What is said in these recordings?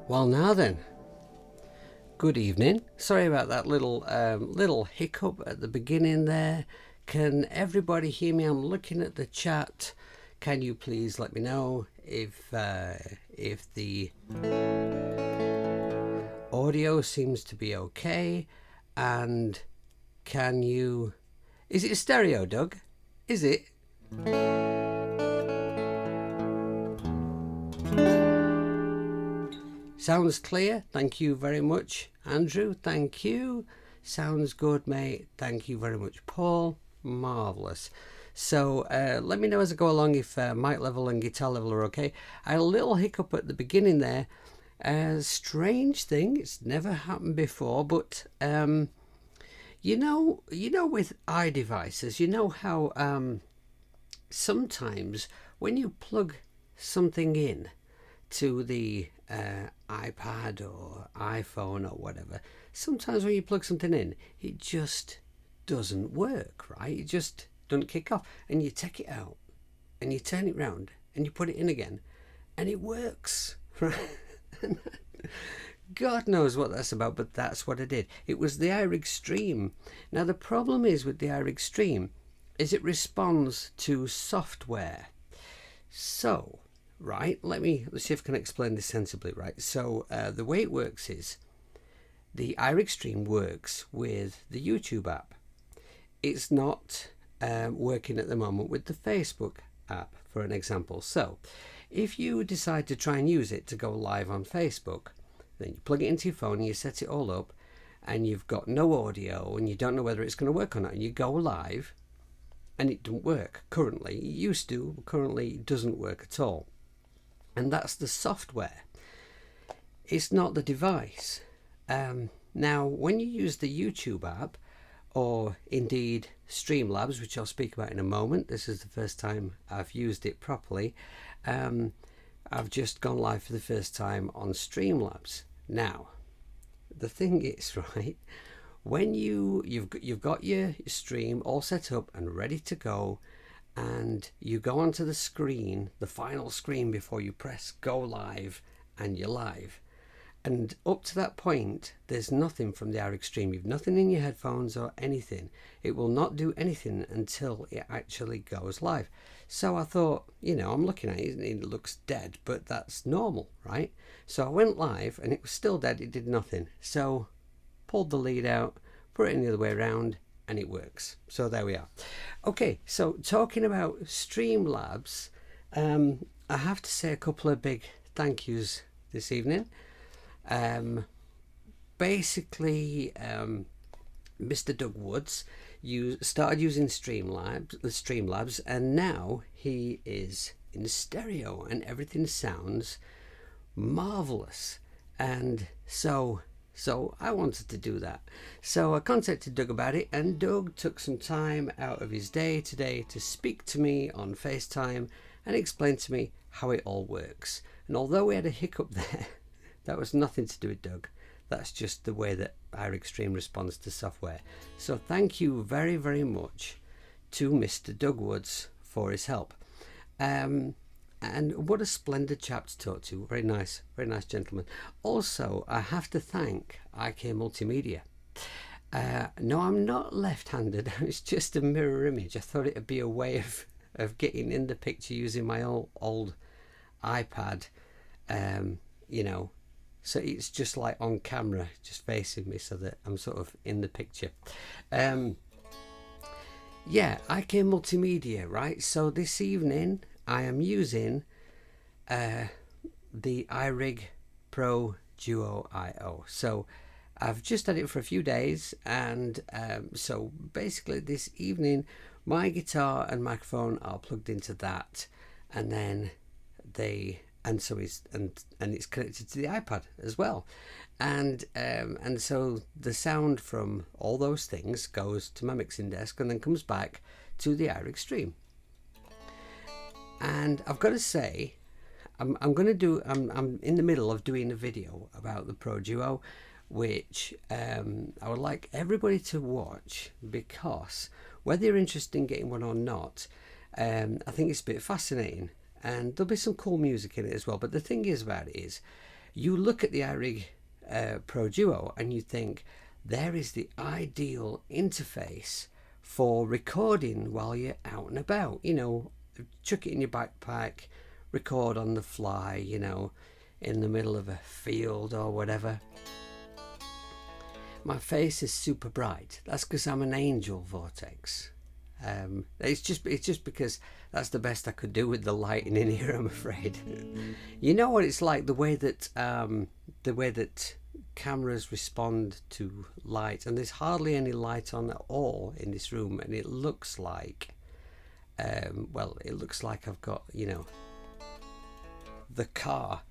Well, now then, good evening. Sorry about that little hiccup at the beginning there. Can everybody hear me? I'm looking at the chat. Can you please let me know if the audio seems to be okay? And can you... Is it stereo, Doug? Is it? Sounds clear. Thank you very much, Andrew. Thank you. Sounds good, mate. Thank you very much, Paul. Marvellous. So let me know as I go along if mic level and guitar level are okay. I had a little hiccup at the beginning there. Strange thing. It's never happened before, but you know with iDevices, you know how sometimes when you plug something in to the iPad or iPhone or whatever, sometimes when you plug something in, it just doesn't work, right? It just doesn't kick off, and you take it out and you turn it round and you put it in again and it works, right? God knows what that's about, but that's what I did. It was the iRig Stream. Now the problem is with the iRig Stream is it responds to software. So right, let's see if I can explain this sensibly, right? So the way it works is the iRig Stream works with the YouTube app. It's not working at the moment with the Facebook app, for an example. So if you decide to try and use it to go live on Facebook, then you plug it into your phone and you set it all up, and you've got no audio and you don't know whether it's going to work or not, and you go live and it doesn't work currently. It used to, but currently it doesn't work at all. And that's the software. It's not the device. Now, when you use the YouTube app, or indeed Streamlabs, which I'll speak about in a moment, this is the first time I've used it properly. I've just gone live for the first time on Streamlabs. Now, the thing is, right, when you've got your stream all set up and ready to go, and you go onto the screen, the final screen, before you press go live, and you're live. And up to that point, there's nothing from the iRig Stream. You've nothing in your headphones or anything. It will not do anything until it actually goes live. So I thought, I'm looking at it and it looks dead, but that's normal, right? So I went live and it was still dead. It did nothing. So pulled the lead out, put it the other way around, and it works. So there we are. Okay, so talking about Streamlabs, I have to say a couple of big thank yous this evening. Basically, Mr. Doug Woods started using Streamlabs, and now he is in stereo and everything sounds marvelous. And so I wanted to do that. So I contacted Doug about it, and Doug took some time out of his day today to speak to me on FaceTime and explain to me how it all works. And although we had a hiccup there, that was nothing to do with Doug. That's just the way that iRig Stream responds to software. So thank you very, very much to Mr. Doug Woods for his help. And what a splendid chap to talk to. Very nice gentleman. Also, I have to thank IK Multimedia. No, I'm not left-handed. It's just a mirror image. I thought it'd be a way of getting in the picture using my old iPad, so it's just like on camera, just facing me so that I'm sort of in the picture. Yeah, IK Multimedia, right? So this evening I am using the iRig Pro Duo IO. So I've just had it for a few days, and so basically this evening my guitar and microphone are plugged into that, and then so it's connected to the iPad as well, and so the sound from all those things goes to my mixing desk and then comes back to the iRig Stream. And I've got to say, I'm in the middle of doing a video about the Pro Duo, which I would like everybody to watch, because whether you're interested in getting one or not, I think it's a bit fascinating, and there'll be some cool music in it as well. But the thing is about it is, you look at the iRig Pro Duo and you think, there is the ideal interface for recording while you're out and about. You know, chuck it in your backpack, record on the fly, you know, in the middle of a field or whatever. My face is super bright. That's because I'm an angel vortex. It's just because that's the best I could do with the lighting in here, I'm afraid. You know what it's like, the way that cameras respond to light, and there's hardly any light on at all in this room, and it looks like well, it looks like I've got, you know, the car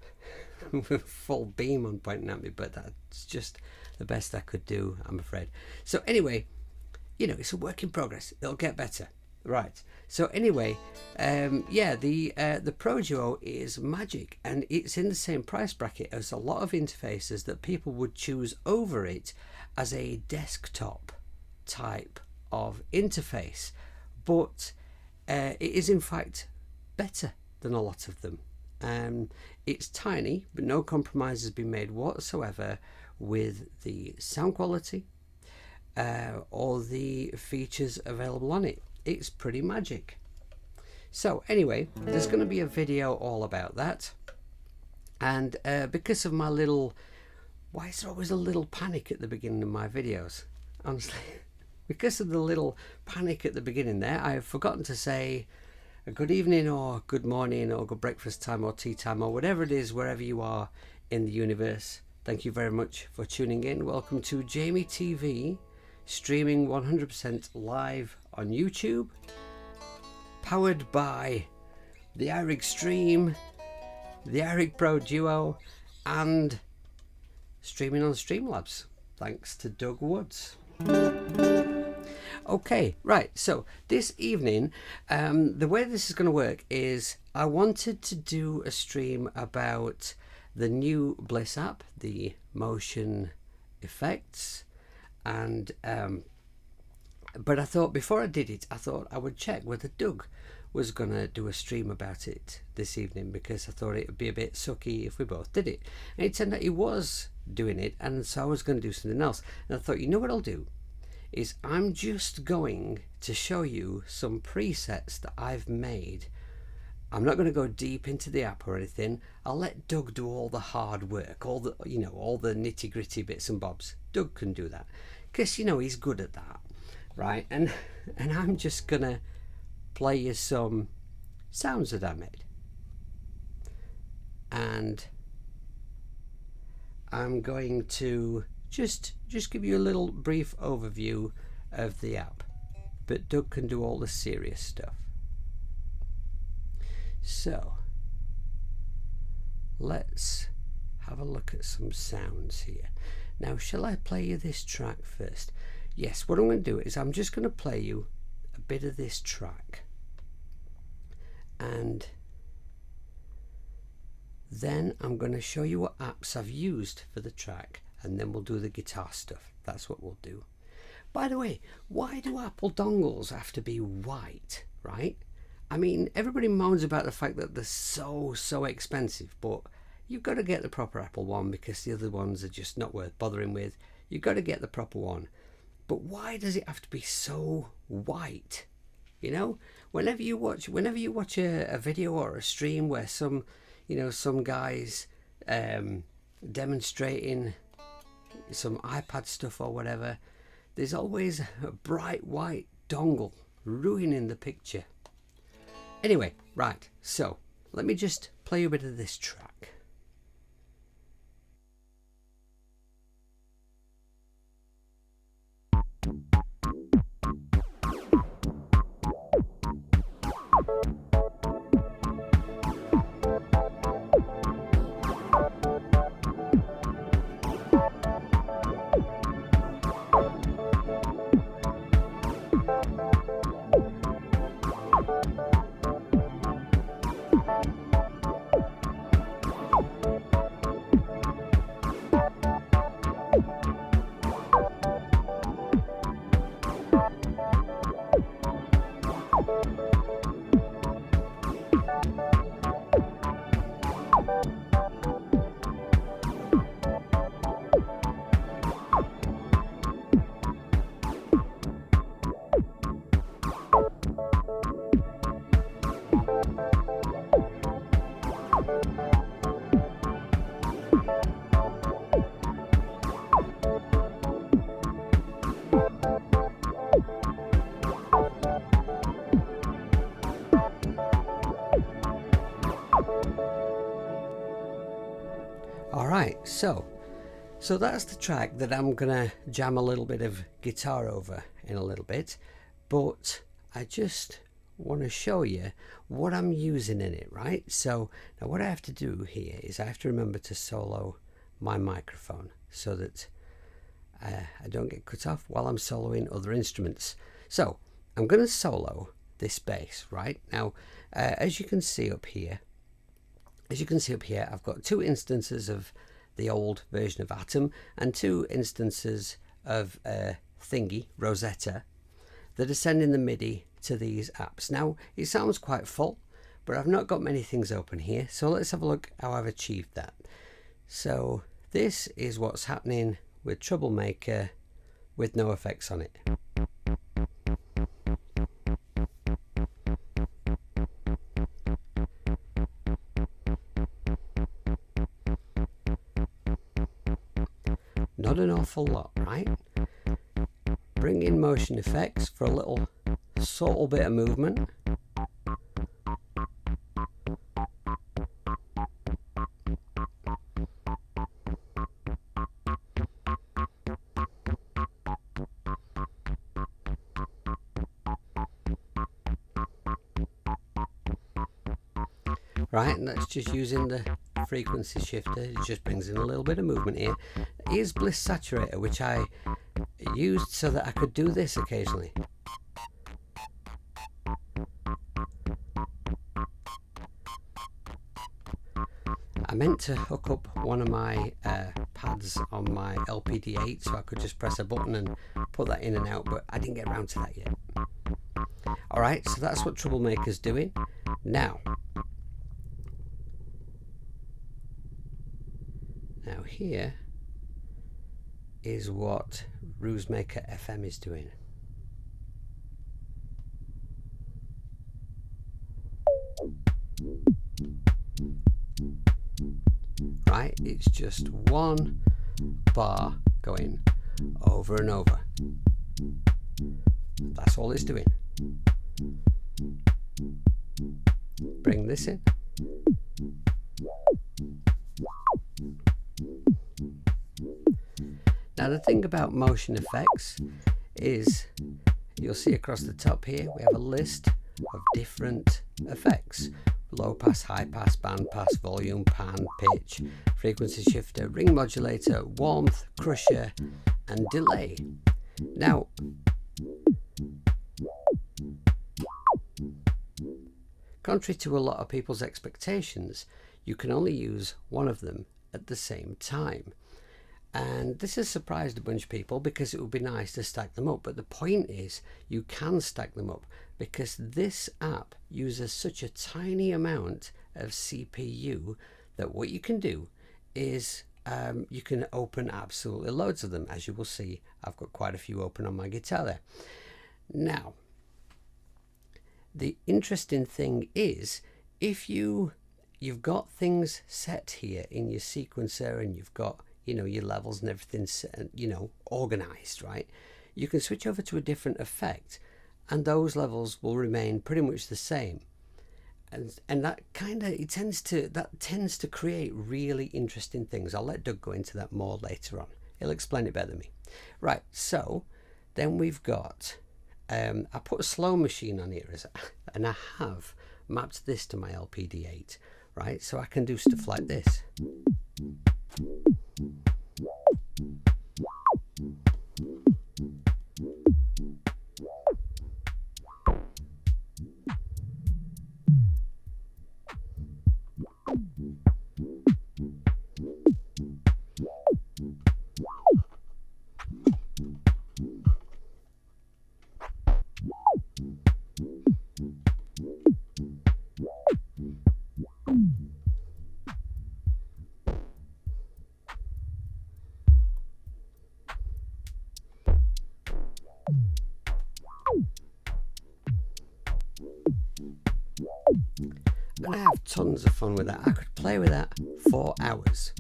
with full beam on pointing at me, but that's just the best I could do, I'm afraid. So anyway, you know, it's a work in progress. It'll get better. Right. So anyway, yeah, the Pro Duo is magic, and it's in the same price bracket as a lot of interfaces that people would choose over it as a desktop type of interface. But it is in fact better than a lot of them. It's tiny, but no compromise has been made whatsoever with the sound quality or the features available on it. It's pretty magic. So anyway, there's going to be a video all about that, and because of my little, why is there always a little panic at the beginning of my videos, honestly? Because of the little panic at the beginning there, I have forgotten to say a good evening or good morning or good breakfast time or tea time or whatever it is, wherever you are in the universe. Thank you very much for tuning in. Welcome to Jamie TV, streaming 100% live on YouTube, powered by the iRig Stream, the iRig Pro Duo, and streaming on Streamlabs, thanks to Doug Woods. Okay, right, so this evening, the way this is going to work is I wanted to do a stream about the new Bliss app, the motion effects, and but I thought before I did it, I thought I would check whether Doug was going to do a stream about it this evening, because I thought it would be a bit sucky if we both did it. And it turned out he was doing it, and so I was going to do something else. And I thought, you know what I'll do? Is I'm just going to show you some presets that I've made. I'm not going to go deep into the app or anything. I'll let Doug do all the hard work, all the, you know, all the nitty-gritty bits and bobs. Doug can do that, because, you know, he's good at that, right? And I'm just gonna play you some sounds that I made, and I'm going to just give you a little brief overview of the app, but Doug can do all the serious stuff. So let's have a look at some sounds here. Now, shall I play you this track first? Yes, what I'm going to do is I'm just going to play you a bit of this track, and then I'm going to show you what apps I've used for the track, and then we'll do the guitar stuff. That's what we'll do. By the way, why do Apple dongles have to be white, right? I mean, everybody moans about the fact that they're so expensive, but you've got to get the proper Apple one, because the other ones are just not worth bothering with. You've got to get the proper one. But why does it have to be so white? You know, whenever you watch a video or a stream where some guys demonstrating some iPad stuff or whatever, there's always a bright white dongle ruining the picture. Anyway, right, so let me just play you a bit of this track. Right, so that's the track that I'm gonna jam a little bit of guitar over in a little bit, but I just want to show you what I'm using in it, right? So now what I have to do here is I have to remember to solo my microphone so that I don't get cut off while I'm soloing other instruments. So I'm going to solo this bass right now. As you can see up here, I've got two instances of the old version of Atom and two instances of Thingy, Rosetta, that are sending the MIDI to these apps. Now it sounds quite full, but I've not got many things open here, so let's have a look how I've achieved that. So this is what's happening with Troublemaker with no effects on it. Not an awful lot, right? Bring in motion effects for a little subtle bit of movement. Right, and that's just using the frequency shifter. It just brings in a little bit of movement here. Here's Bliss Saturator, which I used so that I could do this occasionally. I meant to hook up one of my pads on my LPD8 so I could just press a button and put that in and out, but I didn't get around to that yet. Alright, so that's what Troublemaker's doing. Now here is what Rusemaker FM is doing. Right, it's just one bar going over and over. That's all it's doing. Bring this in. Now the thing about motion effects is you'll see across the top here we have a list of different effects: low pass, high pass, band pass, volume, pan, pitch, frequency shifter, ring modulator, warmth, crusher and delay. Now contrary to a lot of people's expectations, you can only use one of them at the same time. And this has surprised a bunch of people because it would be nice to stack them up, but the point is you can stack them up because this app uses such a tiny amount of CPU that what you can do is you can open absolutely loads of them. As you will see, I've got quite a few open on my guitar there. Now the interesting thing is, if you've got things set here in your sequencer and you've got your levels and everything organized, right, you can switch over to a different effect and those levels will remain pretty much the same, and that tends to create really interesting things. I'll let Doug go into that more later on. He'll explain it better than me. Right, so then we've got I put a slow machine on here and I have mapped this to my LPD8, right, so I can do stuff like this. And I have tons of fun with that. I could play with that for hours.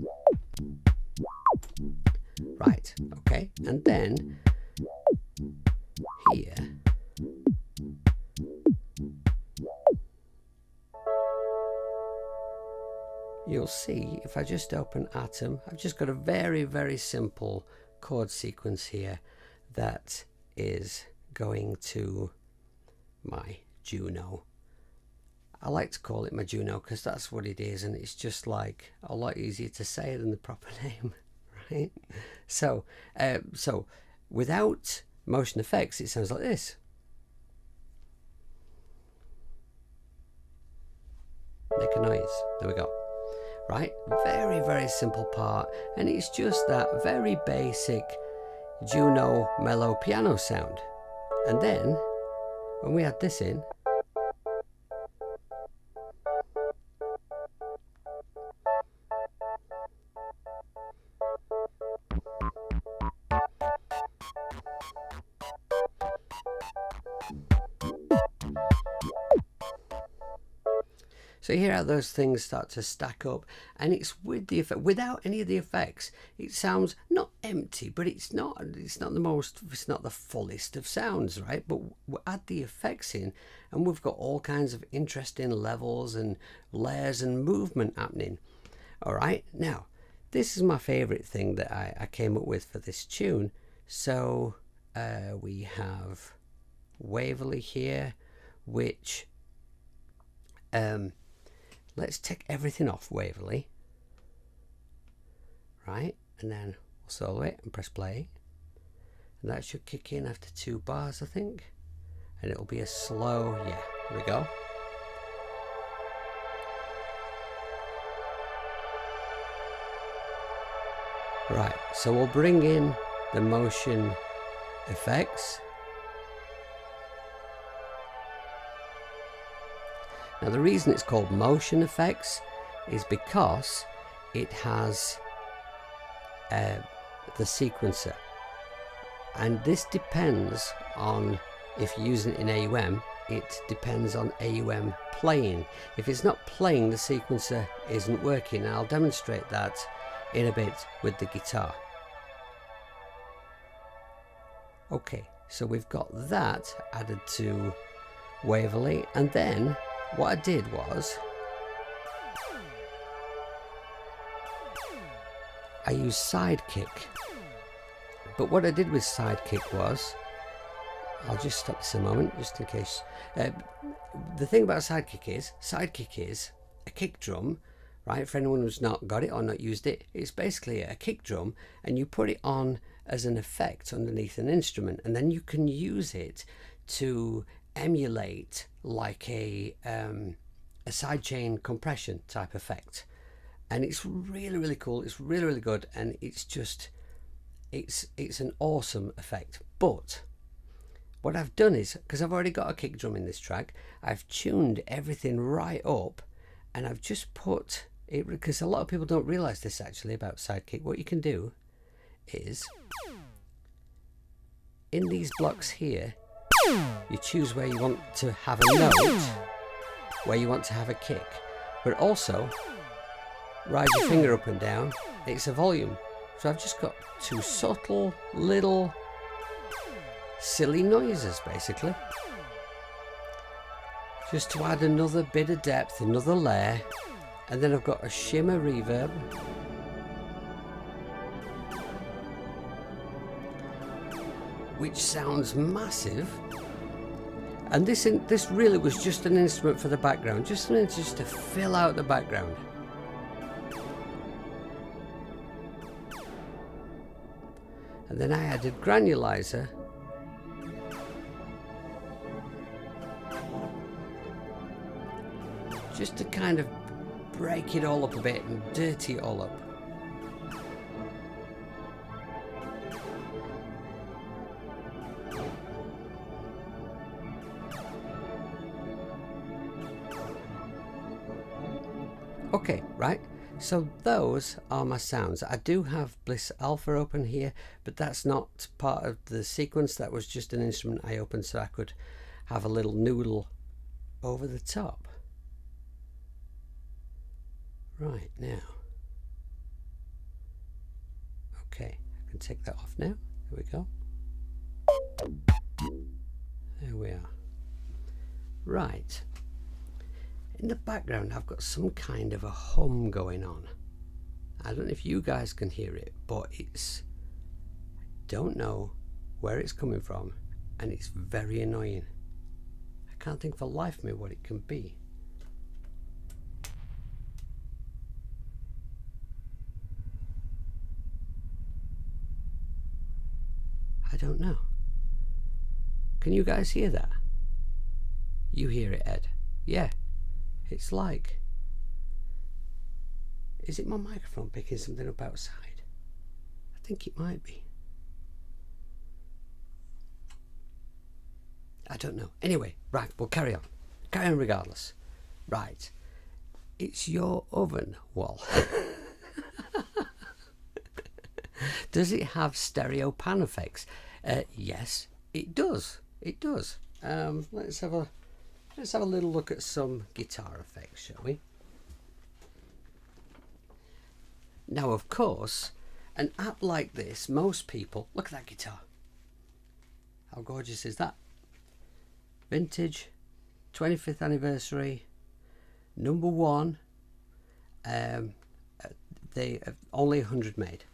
Right, okay, and then here you'll see if I just open Atom, I've just got a very, very simple chord sequence here that is going to my Juno. I like to call it my Juno because that's what it is, and it's just like a lot easier to say than the proper name, right? So without motion effects, it sounds like this. Make a noise. There we go. Right? Very, very simple part, and it's just that very basic Juno mellow piano sound. And then when we add this in, so here how those things start to stack up, and it's with the effect, without any of the effects, it sounds not empty, but it's not the fullest of sounds, right? But we add the effects in, and we've got all kinds of interesting levels and layers and movement happening. All right, now this is my favorite thing that I came up with for this tune. So we have Waverly here, which let's take everything off Waverly, right? And then we'll solo it and press play. And that should kick in after 2 bars, I think. And it'll be a slow, yeah, here we go. Right, so we'll bring in the motion effects. Now the reason it's called motion effects is because it has the sequencer, and this depends on, if you're using it in AUM, it depends on AUM playing. If it's not playing, the sequencer isn't working, and I'll demonstrate that in a bit with the guitar. Okay, so we've got that added to Waverly, and then what I did was I used Sidekick. But what I did with Sidekick was, I'll just stop this a moment just in case. The thing about Sidekick is a kick drum, right? For anyone who's not got it or not used it, it's basically a kick drum, and you put it on as an effect underneath an instrument, and then you can use it to emulate like a sidechain compression type effect, and it's really, really cool. It's really, really good, and it's just it's an awesome effect. But what I've done is, because I've already got a kick drum in this track, I've tuned everything right up, and I've just put it, because a lot of people don't realize this actually about Sidekick. What you can do is, in these blocks here, you choose where you want to have a note, where you want to have a kick, but also ride your finger up and down, it's a volume. So I've just got 2 subtle little silly noises basically, just to add another bit of depth, another layer. And then I've got a shimmer reverb, which sounds massive. And this really was just an instrument for the background, just to fill out the background. And then I added granulizer, just to kind of break it all up a bit and dirty it all up. Okay, right, so those are my sounds. I do have Bliss Alpha open here, but that's not part of the sequence. That was just an instrument I opened so I could have a little noodle over the top. Right, now, okay, I can take that off now. There we go. There we are. Right. in the background I've got some kind of a hum going on. I don't know if you guys can hear it, but it's, I don't know where it's coming from, and it's very annoying. I can't think for the life of me what it can be. I don't know. Can you guys hear that? You hear it, Ed? Yeah. It's like... Is it my microphone picking something up outside? I think it might be. I don't know. Anyway, right, we'll carry on. Carry on regardless. Right. It's your oven wall. Does it have stereo pan effects? Yes, it does. It does. Let's have a little look at some guitar effects, shall we? Now, of course, an app like this, most people look at that guitar. How gorgeous is that? Vintage, 25th anniversary, #1. They have only 100 made.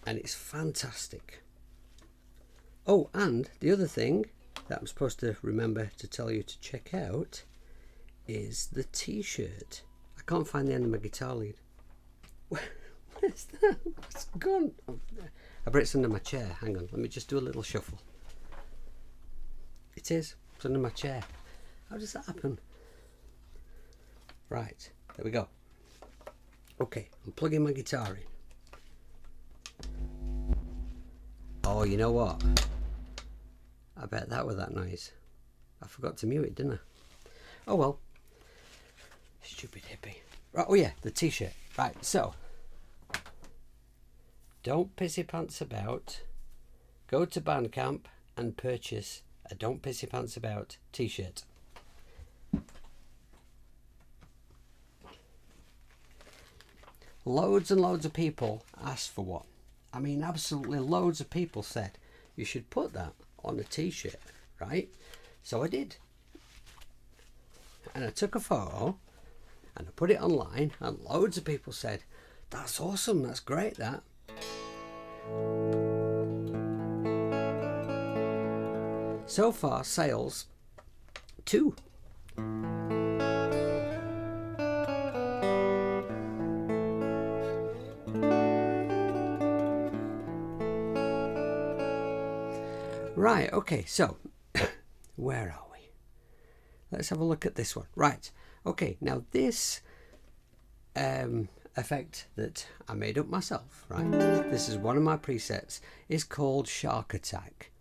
And it's fantastic. Oh, and the other thing that I'm supposed to remember to tell you to check out is the t-shirt. I can't find the end of my guitar lead. Where's that? It's gone. I bet it's under my chair. Hang on, let me just do a little shuffle. It is. It's under my chair. How does that happen? Right, there we go. Okay, I'm plugging my guitar in. Oh, you know what? I bet that was that noise. I forgot to mute it, didn't I? Oh well. Stupid hippie. Right, oh yeah, the t-shirt. Right, so. Don't pissy pants about. Go to Bandcamp and purchase a Don't Pissy Pants About t-shirt. Loads and loads of people asked for one. I mean, absolutely loads of people said you should put that on a t-shirt, right? So I did. And I took a photo and I put it online, and loads of people said, that's awesome, that's great, that. So far, sales 2. Right, okay, so where are we? Let's have a look at this one. Right, okay, now this effect that I made up myself, right? This is one of my presets. It's called Shark Attack.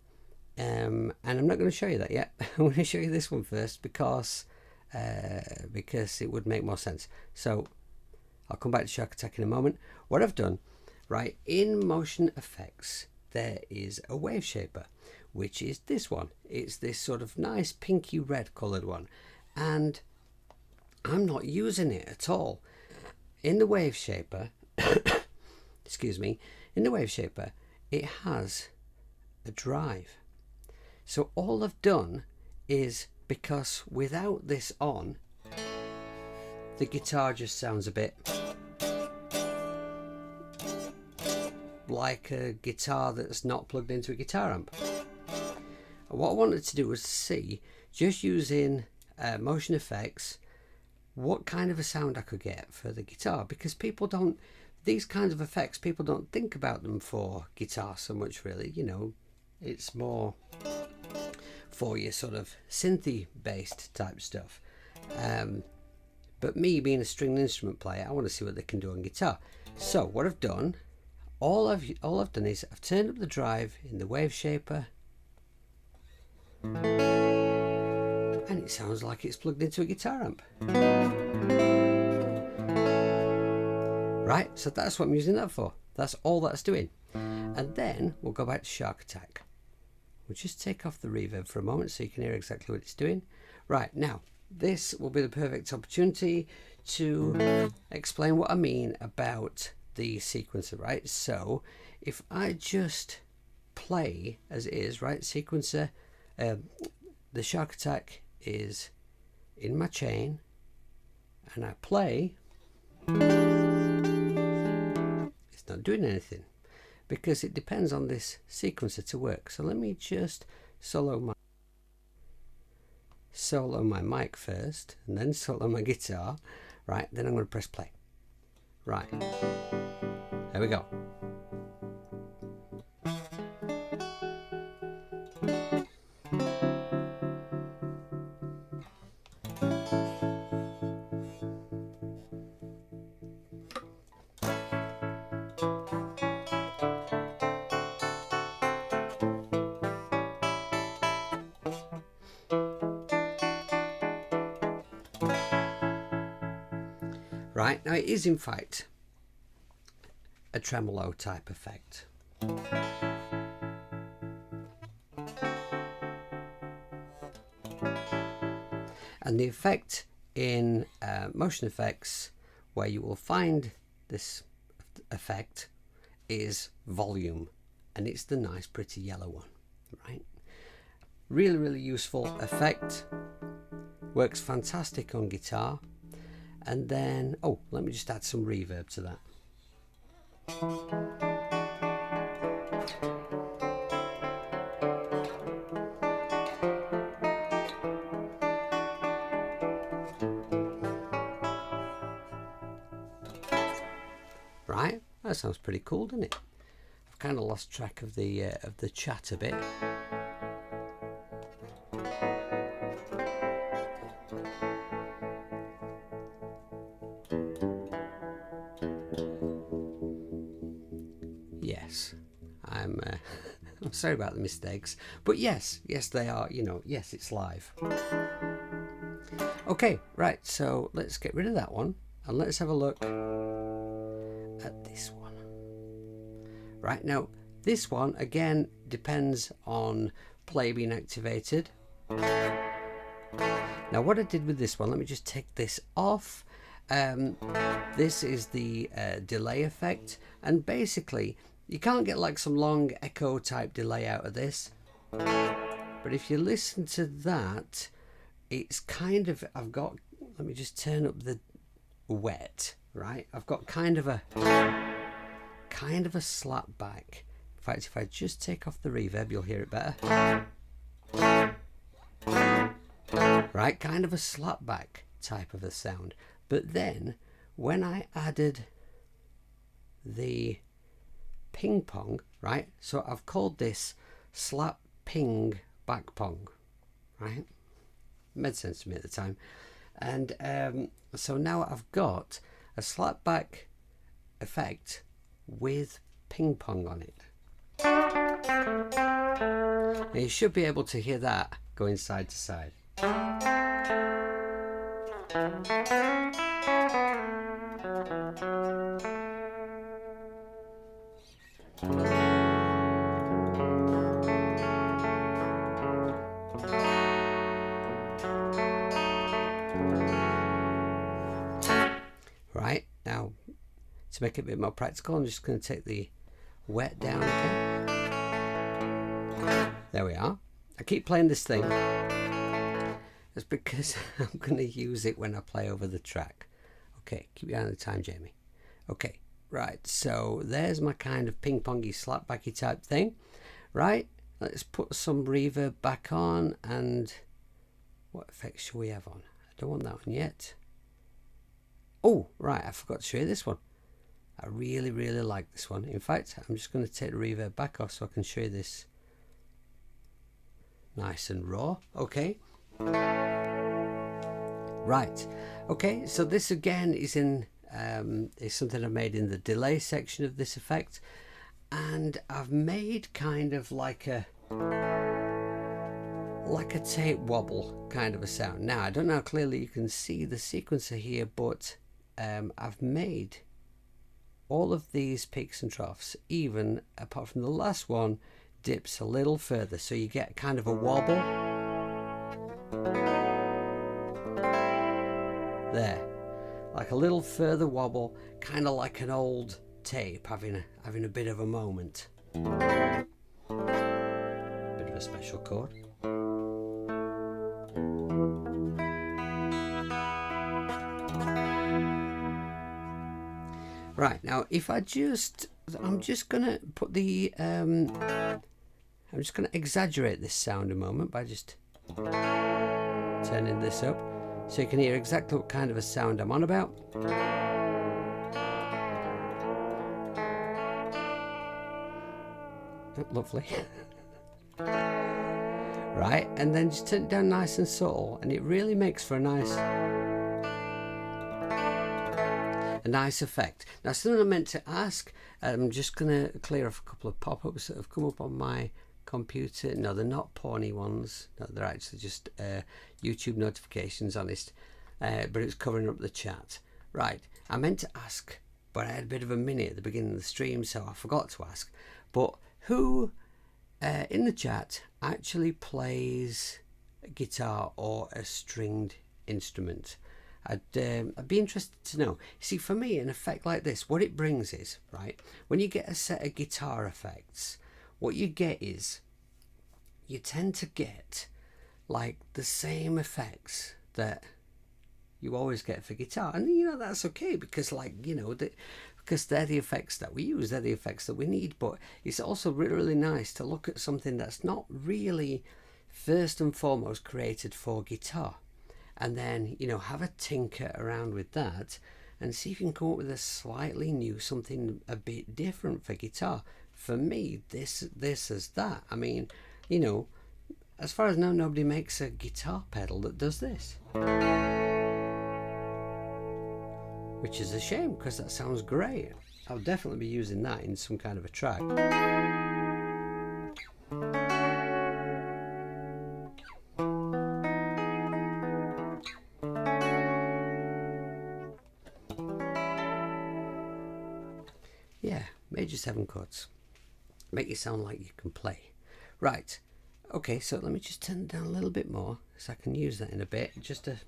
And I'm not going to show you that yet. I'm going to show you this one first because it would make more sense. So I'll come back to Shark Attack in a moment. What I've done, right, in Motion Effects, there is a wave shaper, which is this one. It's this sort of nice pinky red coloured one, and I'm not using it at all. In the wave shaper, excuse me, in the wave shaper, it has a drive. So all I've done is, because without this on, the guitar just sounds a bit like a guitar that's not plugged into a guitar amp. What I wanted to do was see, just using Motion Effects, what kind of a sound I could get for the guitar, because people don't, these kinds of effects, people don't think about them for guitar so much, really. You know, it's more for your sort of synthy based type stuff. But me being a stringed instrument player, I want to see what they can do on guitar. So what I've done, all I've done is I've turned up the drive in the wave shaper, and it sounds like it's plugged into a guitar amp. Right, so that's what I'm using that for. That's all that's doing. And then we'll go back to Shark Attack. We'll just take off the reverb for a moment so you can hear exactly what it's doing. Right, now this will be the perfect opportunity to explain what I mean about the sequencer, right? So if I just play as it is, right, sequencer, the Shark Attack is in my chain and I play, it's not doing anything because it depends on this sequencer to work. So let me just solo my mic first and then solo my guitar. Right, then I'm going to press play. Right, there we go. Right, now it is in fact a tremolo type effect. And the effect in motion effects where you will find this effect is volume, and it's the nice pretty yellow one, right? Really useful effect, works fantastic on guitar. And then, oh, let me just add some reverb to that. Right, that sounds pretty cool, doesn't it? I've kind of lost track of the chat a bit. Yes, I'm sorry about the mistakes, but yes they are, you know, yes, it's live. Okay, right, so let's get rid of that one and let's have a look at this one. Right, now this one again depends on play being activated. Now what I did with this one, let me just take this off. This is the delay effect, and basically you can't get like some long echo type delay out of this, but if you listen to that, it's kind of, I've got, let me just turn up the wet, right? I've got kind of a slap back. In fact, if I just take off the reverb, you'll hear it better. Right, kind of a slap back type of a sound. But then when I added the ping pong, right, so I've called this slap ping back pong, right? Made sense to me at the time. And so now I've got a slap back effect with ping pong on it. And you should be able to hear that going side to side. Right, now to make it a bit more practical, I'm just going to take the wet down again. There we are. I keep playing this thing. That's because I'm going to use it when I play over the track. Okay, keep your eye on the time, Jamie. Okay, right, so there's my kind of ping-pongy slapbacky type thing. Right, let's put some reverb back on, and what effects should we have on? I don't want that one yet. Oh, right, I forgot to show you this one. I really like this one. In fact, I'm just going to take the reverb back off so I can show you this nice and raw. Okay. Right. Okay, so this again is in is something I made in the delay section of this effect, and I've made kind of like a tape wobble kind of a sound. Now I don't know how clearly you can see the sequencer here, but I've made all of these peaks and troughs, even apart from the last one, dips a little further, so you get kind of a wobble there, like a little further wobble, kind of like an old tape having a bit of a moment. Bit of a special chord. Right, now if I'm just gonna put the I'm just gonna exaggerate this sound a moment by just turning this up so you can hear exactly what kind of a sound I'm on about. Oh, lovely. Right, and then just turn it down nice and subtle, and it really makes for a nice effect. Now, something I meant to ask, I'm just going to clear off a couple of pop-ups that have come up on my computer. No, they're not porny ones. No, they're actually just YouTube notifications, honest. But it's covering up the chat. Right, I meant to ask, but I had a bit of a minute at the beginning of the stream, so I forgot to ask. But who in the chat actually plays a guitar or a stringed instrument? I'd be interested to know. See, for me, an effect like this, what it brings is, right, when you get a set of guitar effects, what you get is, you tend to get like the same effects that you always get for guitar. And you know, that's okay, because like, you know, because they're the effects that we use, they're the effects that we need. But it's also really, really nice to look at something that's not really first and foremost created for guitar, and then, you know, have a tinker around with that and see if you can come up with a slightly new, something a bit different for guitar. For me, this is that. I mean, you know, as far as I know, nobody makes a guitar pedal that does this, which is a shame, because that sounds great. I'll definitely be using that in some kind of a track. Yeah, major 7 chords. Make it sound like you can play. Right, okay, so let me just turn it down a little bit more, so I can use that in a bit, just a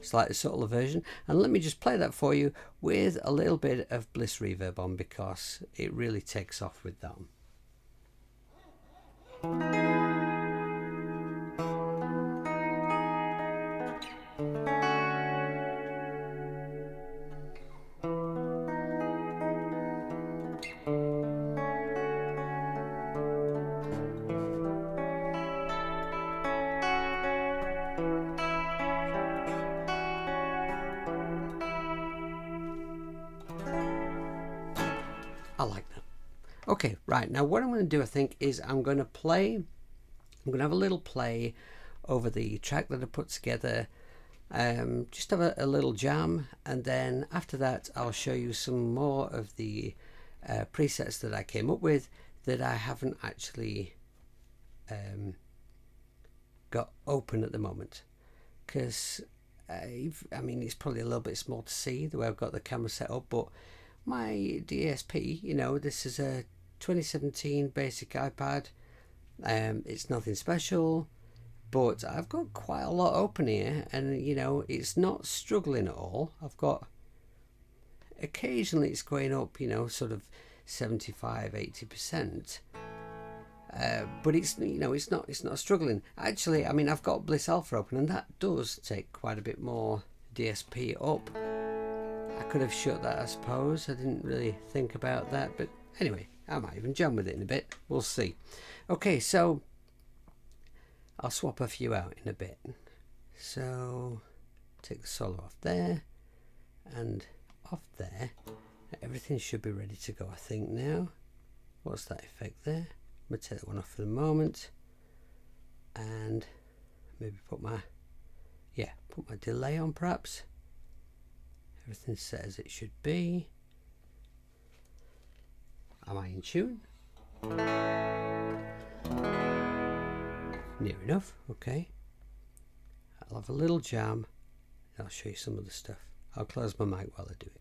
slightly subtler version. And let me just play that for you with a little bit of Bliss reverb on, because it really takes off with that one. I like that. Okay, right, now what I'm going to do, I think, is I'm going to have a little play over the track that I put together, just have a little jam, and then after that I'll show you some more of the presets that I came up with that I haven't actually got open at the moment, because I mean, it's probably a little bit small to see the way I've got the camera set up, but my DSP, you know, this is a 2017 basic iPad. It's nothing special, but I've got quite a lot open here, and you know, it's not struggling at all. I've got, occasionally it's going up, you know, sort of 75-80%, but it's, you know, it's not struggling. Actually, I mean, I've got Bliss Alpha open, and that does take quite a bit more DSP up. I could have shut that, I suppose. I didn't really think about that, but anyway, I might even jam with it in a bit. We'll see. Okay, so I'll swap a few out in a bit. So take the solo off there and off there. Everything should be ready to go, I think, now. What's that effect there? I'm going to take that one off for the moment, and maybe put my delay on, perhaps. Everything's set as it should be. Am I in tune? Near enough, okay. I'll have a little jam, and I'll show you some of the stuff. I'll close my mic while I do it.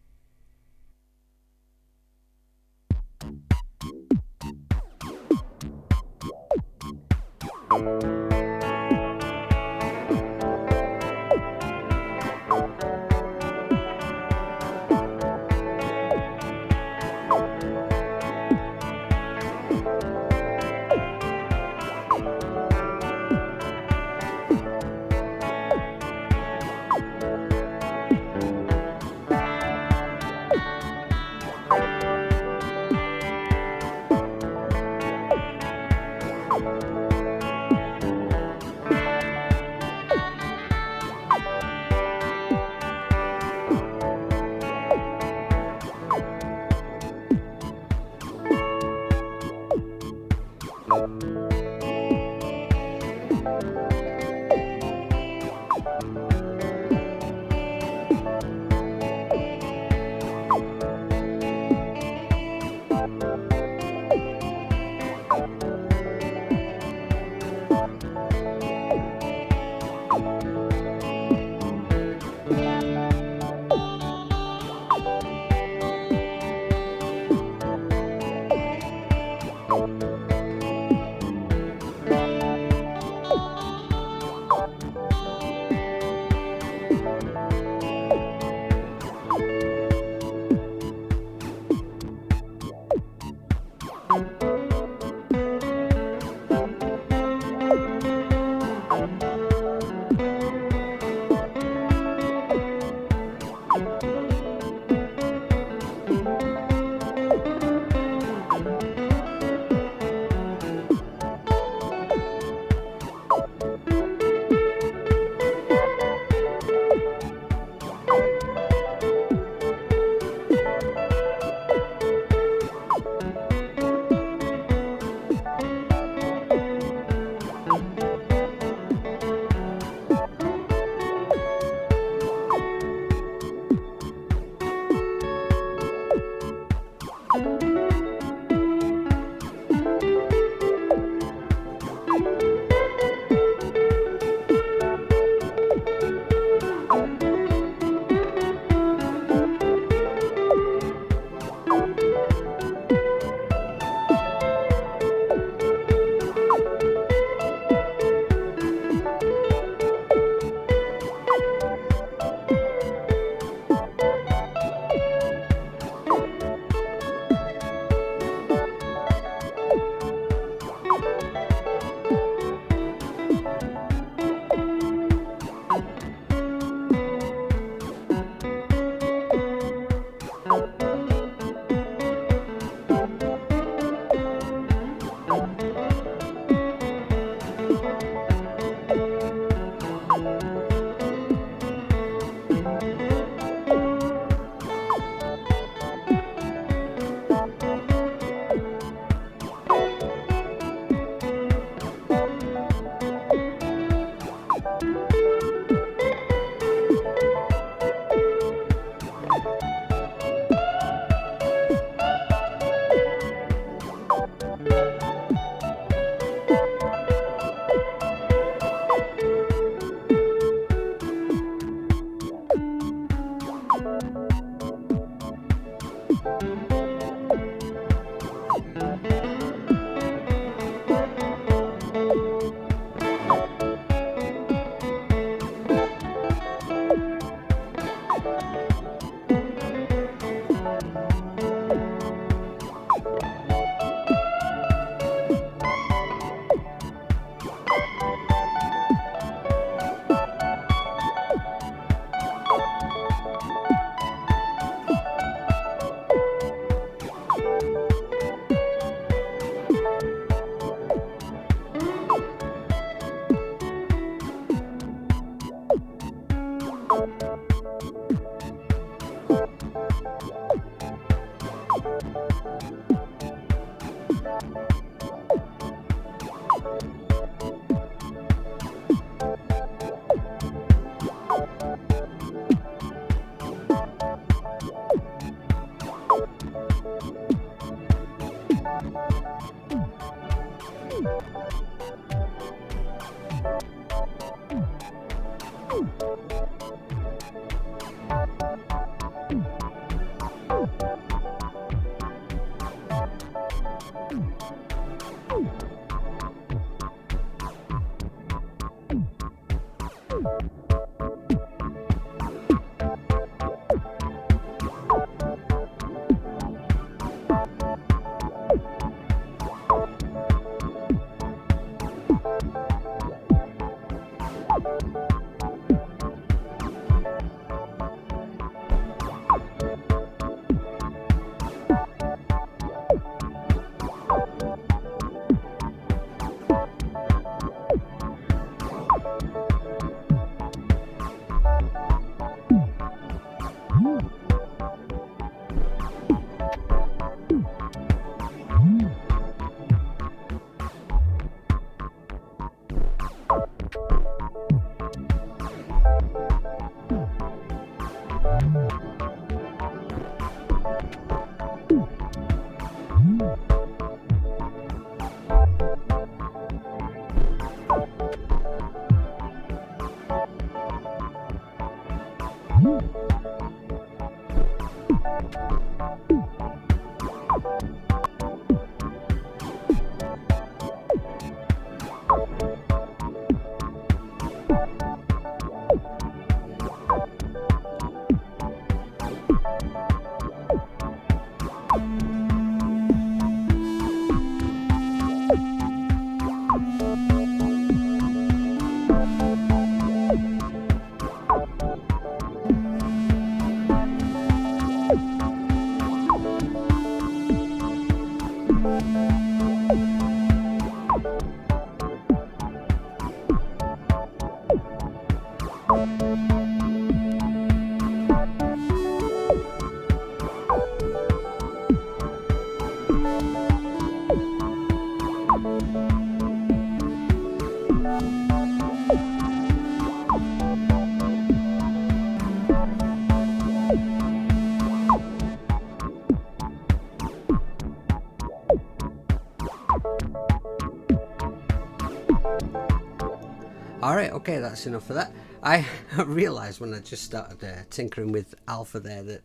Alright, okay, that's enough for that. I realised when I just started tinkering with Alpha there that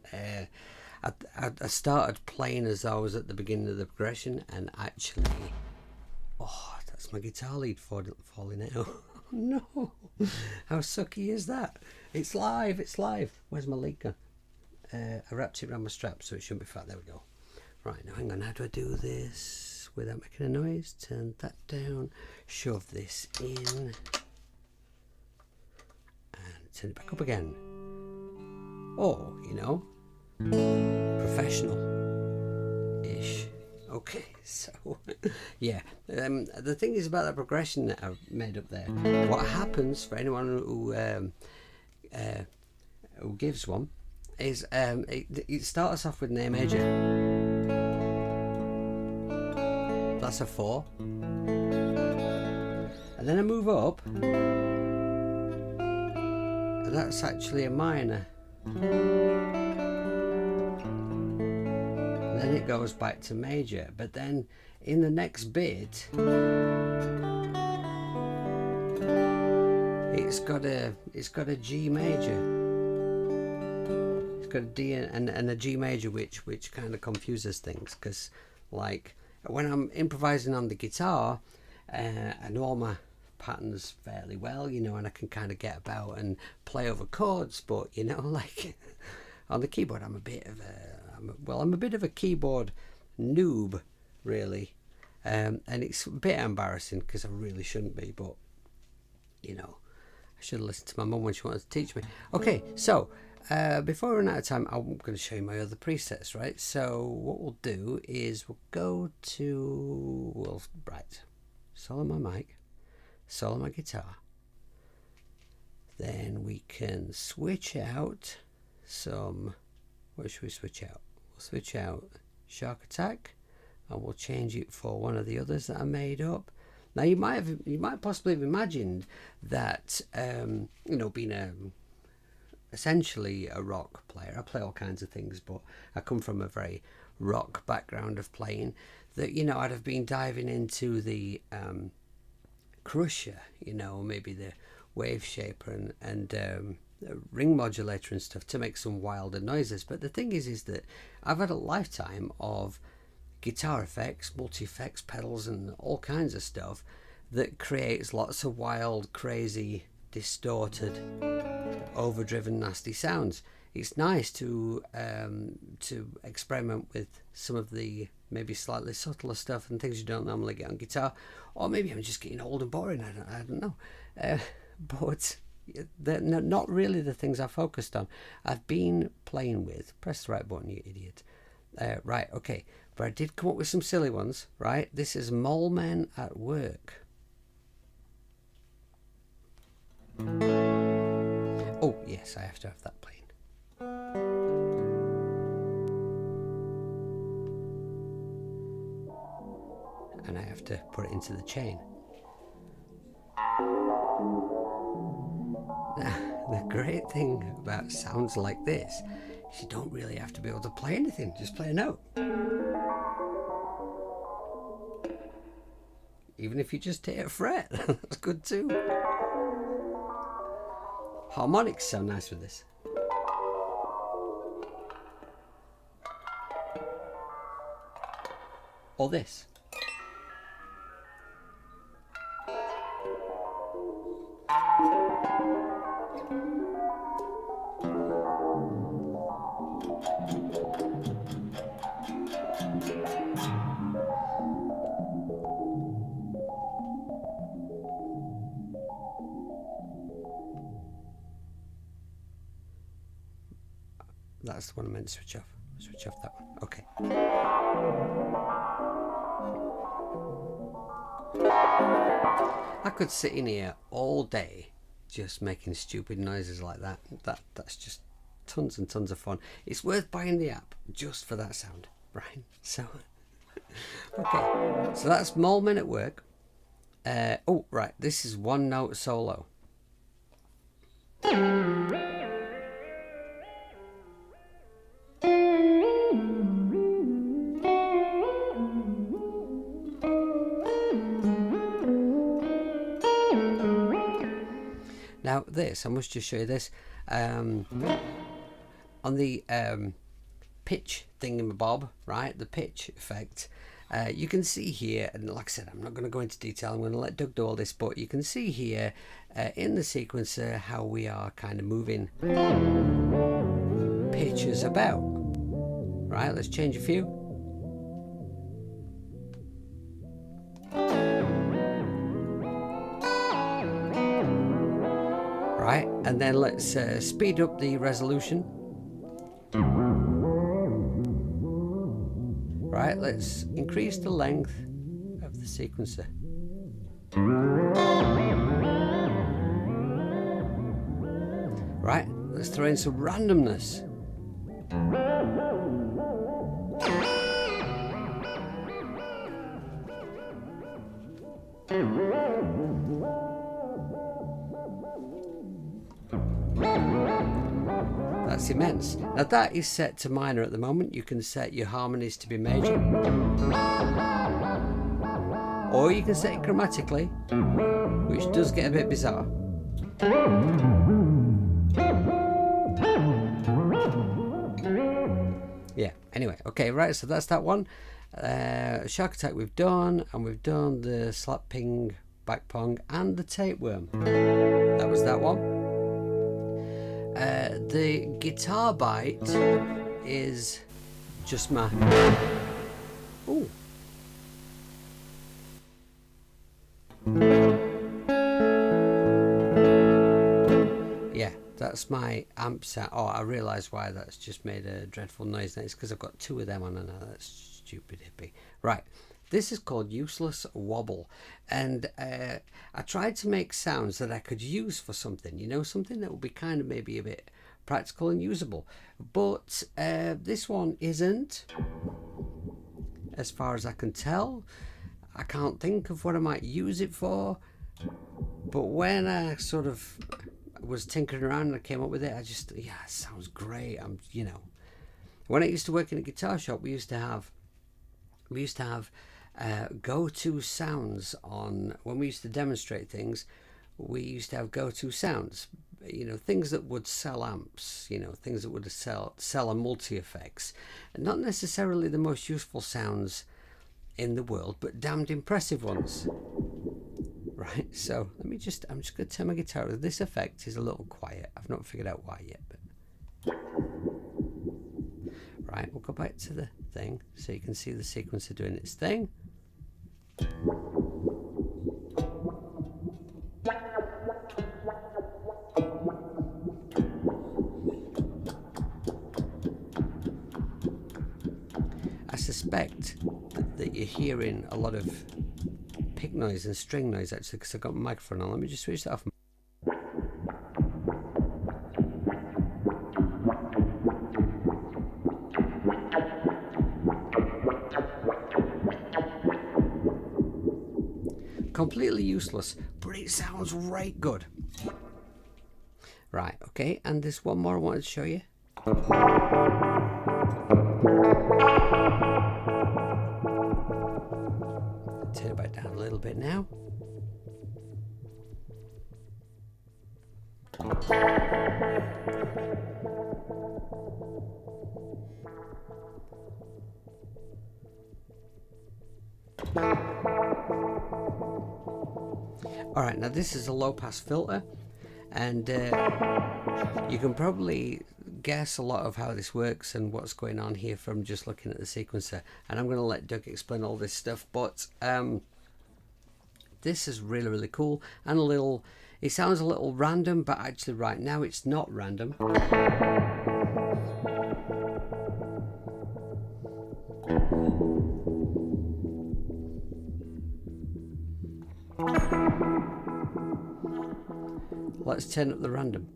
I started playing as I was at the beginning of the progression, and actually, oh, that's my guitar lead falling out. No, how sucky is that? It's live, it's live. Where's my lead gun? I wrapped it around my strap so it shouldn't be fat. There we go. Right, now hang on, how do I do this without making a noise? Turn that down, shove this in, and turn it back up again. Oh, you know, professional-ish. Okay, so, yeah, the thing is about that progression that I've made up there, what happens for anyone who gives one is it starts off with an A major. That's a 4. And then I move up, and that's actually a minor. And then it goes back to major, but then in the next bit it's got a G major. It's got a D and a G major, which kind of confuses things, because like when I'm improvising on the guitar, I know all my patterns fairly well, you know, and I can kind of get about and play over chords, but you know, like on the keyboard I'm a bit of a keyboard noob, really, and it's a bit embarrassing because I really shouldn't be, but you know, I should have listened to my mum when she wanted to teach me. Okay, so before we run out of time, I'm going to show you my other presets, right? So what we'll do is we'll go to, solo my mic, solo my guitar. Then we can switch out some, what should we switch out? We'll switch out Shark Attack, and we'll change it for one of the others that I made up. Now you might possibly have imagined that, you know, being essentially a rock player, I play all kinds of things, but I come from a very rock background of playing, that, you know, I'd have been diving into the Crusher, you know, maybe the Wave Shaper and ring modulator and stuff to make some wilder noises. But the thing is that I've had a lifetime of guitar effects, multi-effects, pedals and all kinds of stuff that creates lots of wild, crazy, distorted, overdriven, nasty sounds. It's nice to experiment with some of the maybe slightly subtler stuff and things you don't normally get on guitar, or maybe I'm just getting old and boring. I don't know, but they're not really the things I focused on. I've been playing with. Press the right button, you idiot. Right, okay, but I did come up with some silly ones. Right, this is Mole Men at Work. Oh yes, I have to have that playing. And I have to put it into the chain. Now, the great thing about sounds like this is you don't really have to be able to play anything, just play a note. Even if you just hit a fret, that's good too. Harmonics sound nice with this. or this. That's the one I meant to switch off. Switch off that one. Okay. I could sit in here all day just making stupid noises like that. That's just tons and tons of fun. It's worth buying the app just for that sound, right? So, okay. So that's Mole Men at Work. Oh, right. This is one note solo. Now this, I must just show you this. On the pitch thingamabob, right, the pitch effect, you can see here, and like I said, I'm not going to go into detail, I'm going to let Doug do all this, but you can see here in the sequencer how we are kind of moving pitches about. Right, let's change a few. Right, and then let's speed up the resolution. Right, let's increase the length of the sequencer. Right, let's throw in some randomness. That's immense. Now that is set to minor at the moment. You can set your harmonies to be major, or you can set it chromatically, which does get a bit bizarre. Yeah, anyway, okay, right, so that's that one. Shark Attack we've done, and we've done the slap ping, back pong, and the tapeworm. That was that one. The guitar bite is just my... Ooh. Yeah, that's my amp sound. Oh, I realise why that's just made a dreadful noise. It's because I've got two of them on and that's stupid hippie. Right, this is called Useless Wobble, and I tried to make sounds that I could use for something, you know, something that would be kind of maybe a bit practical and usable, but this one isn't, as far as I can tell. I can't think of what I might use it for, but when I sort of was tinkering around and I came up with it, I just, yeah, it sounds great. You know, when I used to work in a guitar shop, we used to have go-to sounds on, when we used to demonstrate things, we used to have go-to sounds, you know, things that would sell amps, you know, things that would sell a multi-effects, and not necessarily the most useful sounds in the world, but damned impressive ones. Right, so I'm just going to turn my guitar. This effect is a little quiet. I've not figured out why yet, but right, we'll go back to the thing so you can see the sequencer doing its thing. I suspect that you're hearing a lot of pick noise and string noise actually, because I've got my microphone on. Let me just switch that off. Completely useless, but it sounds right good. Right, okay, and there's one more I wanted to show you. Turn it back down a little bit now. Alright, now this is a low pass filter, and you can probably guess a lot of how this works and what's going on here from just looking at the sequencer, and I'm going to let Doug explain all this stuff, but this is really cool and a little, it sounds a little random, but actually right now it's not random. Let's turn up the random.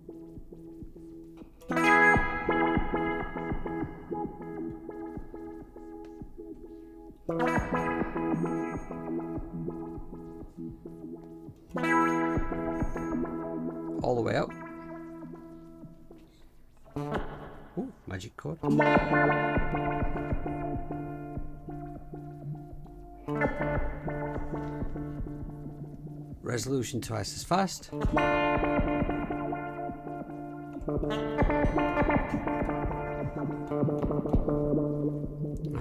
All the way up. Ooh, magic chord. Resolution twice as fast. Now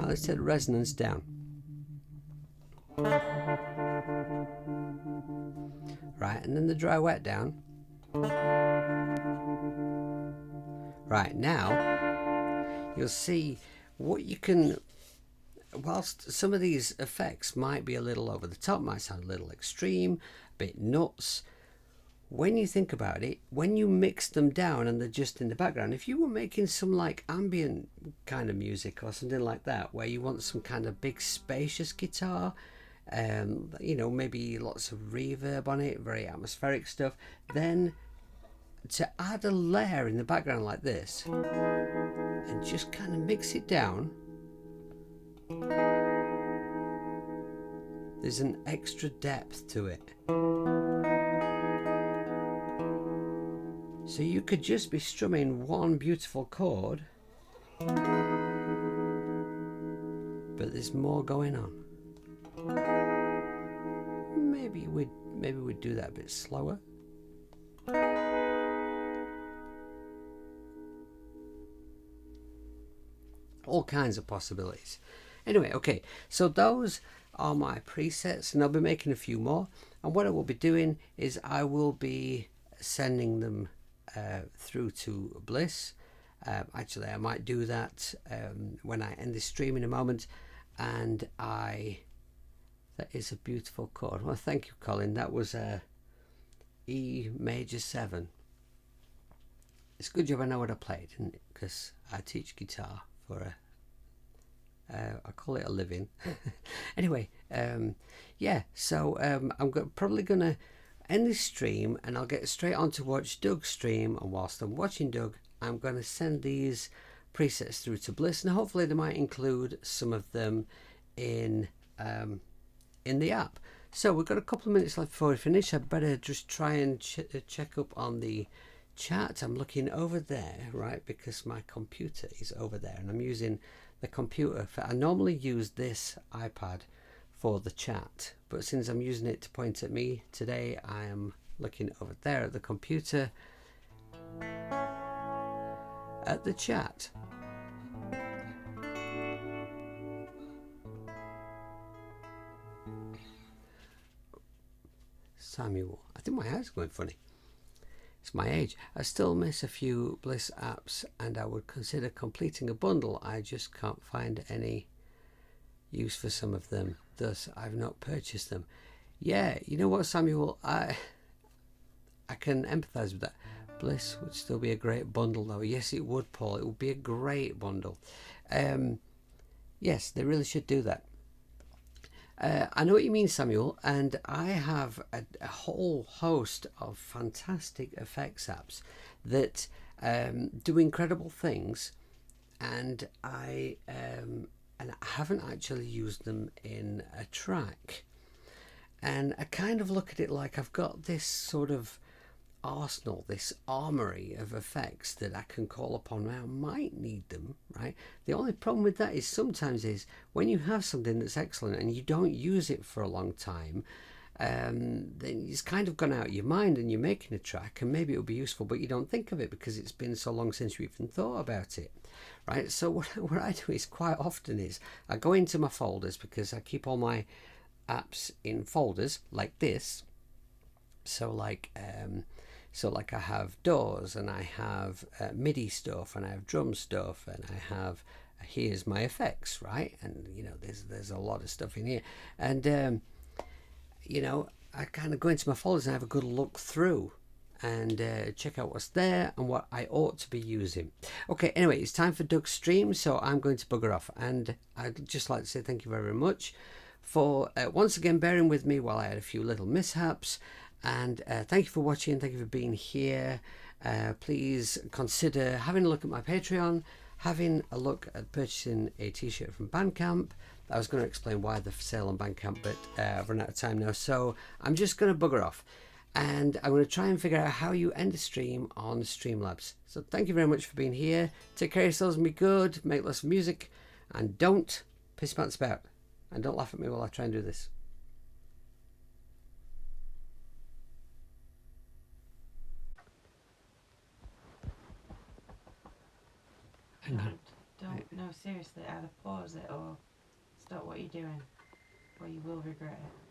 let's take the resonance down. Right, and then the dry wet down. Right, now you'll see what you can, whilst some of these effects might be a little over the top, might sound a little extreme, a bit nuts, when you think about it, when you mix them down and they're just in the background, if you were making some like ambient kind of music or something like that, where you want some kind of big spacious guitar, you know, maybe lots of reverb on it, very atmospheric stuff, then to add a layer in the background like this and just kind of mix it down, there's an extra depth to it. So you could just be strumming one beautiful chord, but there's more going on. Maybe we'd do that a bit slower. All kinds of possibilities. Anyway, okay, so those are my presets, and I'll be making a few more, and what I will be doing is I will be sending them through to Bliss. Actually, I might do that when I end this stream in a moment. And that is a beautiful chord. Well, thank you, Colin. That was E major 7. It's a good job I know what I played, isn't it? Because I teach guitar for I call it a living. Anyway, yeah, so I'm probably gonna end this stream, and I'll get straight on to watch Doug's stream, and whilst I'm watching Doug, I'm going to send these presets through to Bliss, and hopefully they might include some of them in the app. So we've got a couple of minutes left before we finish. I better just try and check up on the chat. I'm looking over there, right, because my computer is over there, and I'm using the computer I normally use this iPad for the chat, but since I'm using it to point at me today, I am looking over there at the computer at the chat. Samuel, I think my eyes are going funny. It's my age. I still miss a few Bliss apps, and I would consider completing a bundle. I just can't find any use for some of them, thus I've not purchased them. Yeah, you know what, Samuel, I can empathize with that. Bliss would still be a great bundle though. Yes, it would, Paul. It would be a great bundle. Yes, they really should do that. I know what you mean, Samuel, and I have a whole host of fantastic effects apps that do incredible things, and I haven't actually used them in a track. And I kind of look at it like I've got this sort of arsenal, this armory of effects that I can call upon. Now, I might need them, right? The only problem with that is sometimes is when you have something that's excellent and you don't use it for a long time, then it's kind of gone out of your mind, and you're making a track and maybe it'll be useful, but you don't think of it because it's been so long since you even thought about it, right? So what I do is quite often is I go into my folders, because I keep all my apps in folders like this. So like I have DAWs, and I have MIDI stuff, and I have drum stuff, and I have here's my effects, right? And you know, there's a lot of stuff in here, and you know, I kind of go into my folders and have a good look through and check out what's there and what I ought to be using. Okay, anyway, it's time for Doug's stream, so I'm going to bugger off, and I'd just like to say thank you very much for once again bearing with me while I had a few little mishaps, and thank you for watching, thank you for being here. Please consider having a look at my Patreon, having a look at purchasing a t-shirt from Bandcamp. I was going to explain why the sale on Bandcamp, but I've run out of time now, so I'm just going to bugger off, and I'm going to try and figure out how you end a stream on Streamlabs. So thank you very much for being here. Take care of yourselves and be good, make lots of music, and don't piss pants about, and don't laugh at me while I try and do this. Don't, no, seriously, either pause it or stop what you're doing, or you will regret it.